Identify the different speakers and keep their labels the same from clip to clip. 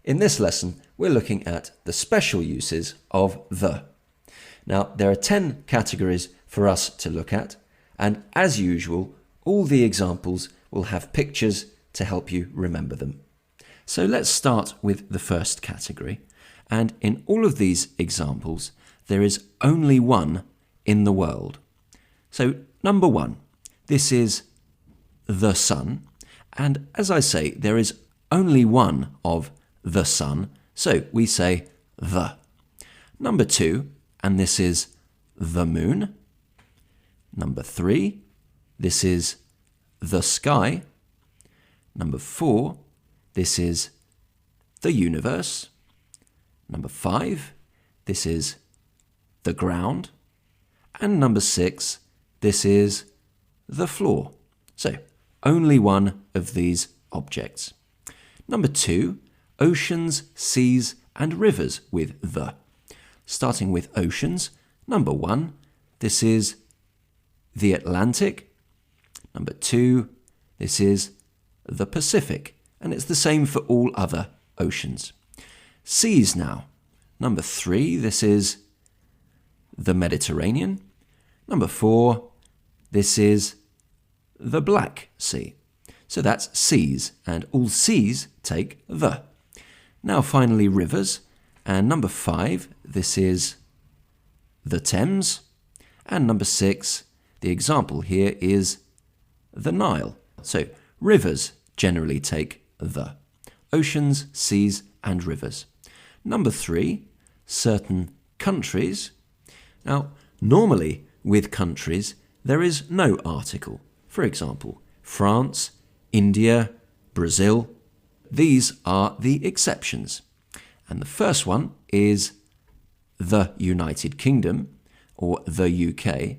Speaker 1: In this lesson, we're looking at the special uses of the. Now, there are 10 categories for us to look at, and as usual, all the examples will have pictures to help you remember them. So let's start with the first category, and in all of these examples, there is only one in the world. So number one, this is the sun, and as I say, there is only one of the sun, so we say the. Number two, and this is the moon. Number three, this is the sky. Number four, this is the universe. Number five, this is the ground. And number six, this is the floor. So, only one of these objects. Number two, oceans, seas, and rivers with the. Starting with oceans, number one, this is the Atlantic. Number two, this is the Pacific, and it's the same for all other oceans. Seas now, number three, this is the Mediterranean. Number four, this is the Black Sea. So that's seas, and all seas take the. Now finally rivers, and number five, this is the Thames, and number six, the example here is the Nile. So rivers generally take the. Oceans, seas, and rivers. Number three, certain countries. Now, normally with countries, there is no article. For example, France, India, Brazil. These are the exceptions. And the first one is the United Kingdom, or the UK.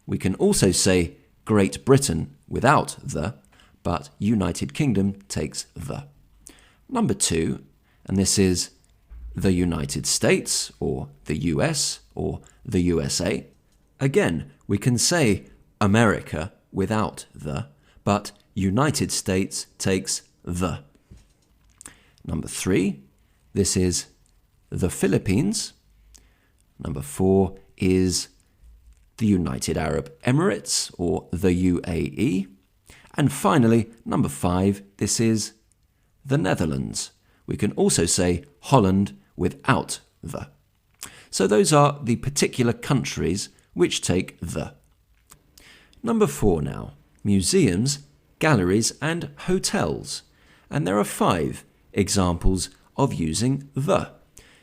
Speaker 1: We can also say Great Britain without the, but United Kingdom takes the. Number two, and this is the United States, or the US, or the USA. Again, we can say America without the, but United States takes the. Number three, this is the Philippines. Number four is the United Arab Emirates, or the UAE. And finally, number five, this is the Netherlands. We can also say Holland without the. So those are the particular countries which take the. Number four now, museums, galleries and hotels. And there are 5 examples of using the.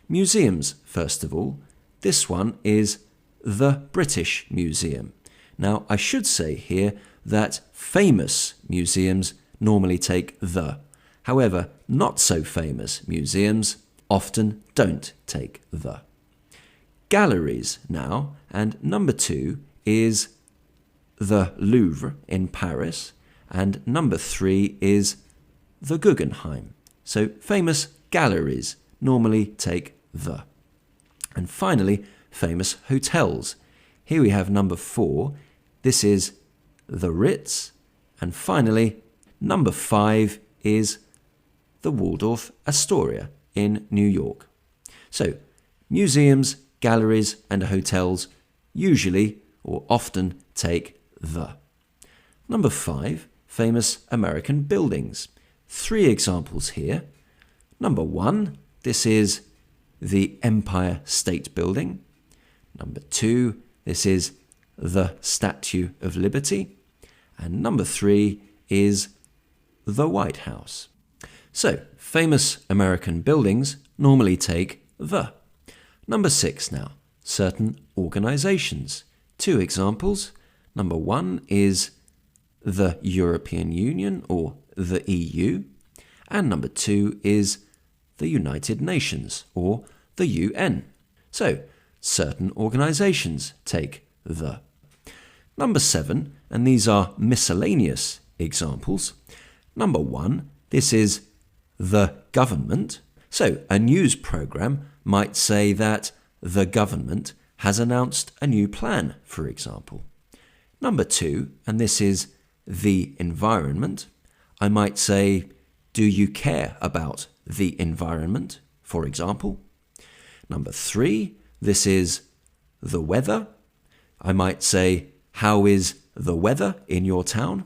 Speaker 1: Museums, first of all. This one is the British Museum. Now, I should say here that famous museums normally take the. However, not so famous museums often don't take the. Galleries now, and number 2 is the Louvre in Paris, and number 3 is the Guggenheim. So famous galleries normally take the. And finally, famous hotels. Here we have number 4. This is the Ritz. And finally, number 5 is the Waldorf Astoria in New York. So, museums, galleries and hotels usually or often take the. Number 5, famous American buildings. 3 examples here. Number 1, this is the Empire State Building. Number 2, this is the Statue of Liberty. And number 3 is the White House. So, famous American buildings normally take the. Number 6 now, certain organizations. 2 examples. Number 1 is the European Union or the EU. And number 2 is the United Nations or the UN. So, certain organizations take the. Number 7, and these are miscellaneous examples. Number 1, this is the government. So, a news program might say that the government has announced a new plan, for example. Number 2, and this is the environment. I might say do you care about the environment, for example? Number 3, this is the weather. I might say, how is the weather in your town?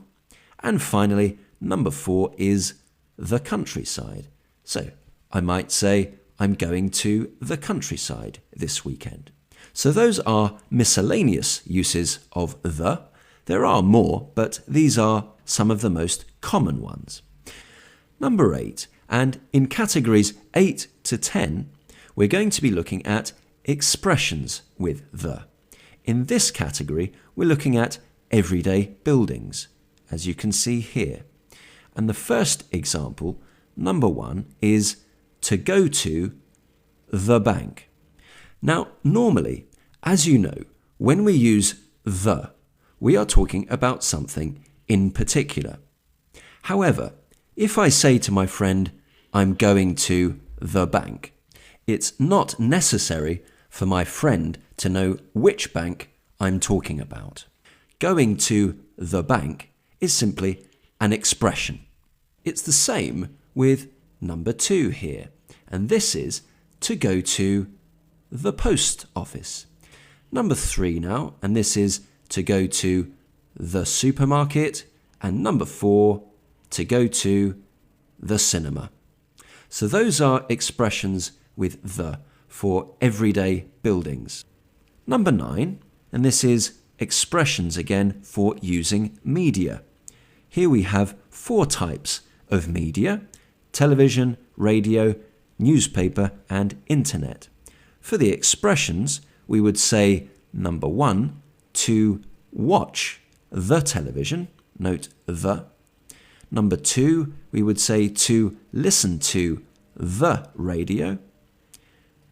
Speaker 1: And finally, number 4 is the countryside. So I might say, I'm going to the countryside this weekend. So those are miscellaneous uses of the. There are more, but these are some of the most common ones. Number 8, and in categories 8 to 10, we're going to be looking at expressions with the. In this category, we're looking at everyday buildings, as you can see here. And the first example, number 1, is to go to the bank. Now, normally, as you know, when we use the, we are talking about something in particular. However, if I say to my friend, I'm going to the bank, it's not necessary for my friend to know which bank I'm talking about. Going to the bank is simply an expression. It's the same with number 2 here, and this is to go to the post office. Number 3 now, and this is to go to the supermarket, and number 4, to go to the cinema. So those are expressions with the for everyday buildings. Number 9, and this is expressions again for using media. Here we have 4 types of media: television, radio, newspaper, and internet. For the expressions, we would say number 1, to watch the television, note the. Number 2, we would say to listen to the radio.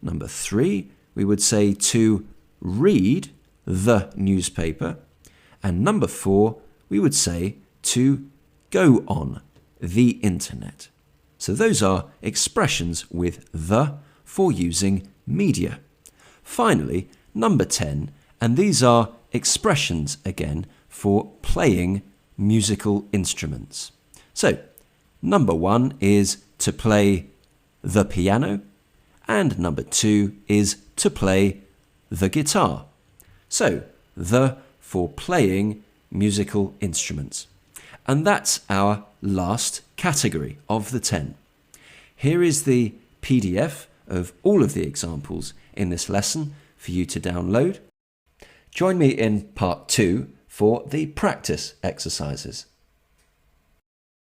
Speaker 1: Number 3, we would say to read the newspaper. And number 4, we would say to go on the internet. So those are expressions with the for using media. Finally, number 10, and these are expressions again for playing musical instruments. So, number 1 is to play the piano, and number 2 is to play the guitar. So, the for playing musical instruments. And that's our last category of the 10. Here is the PDF of all of the examples in this lesson for you to download. Join me in part 2 for the practice exercises.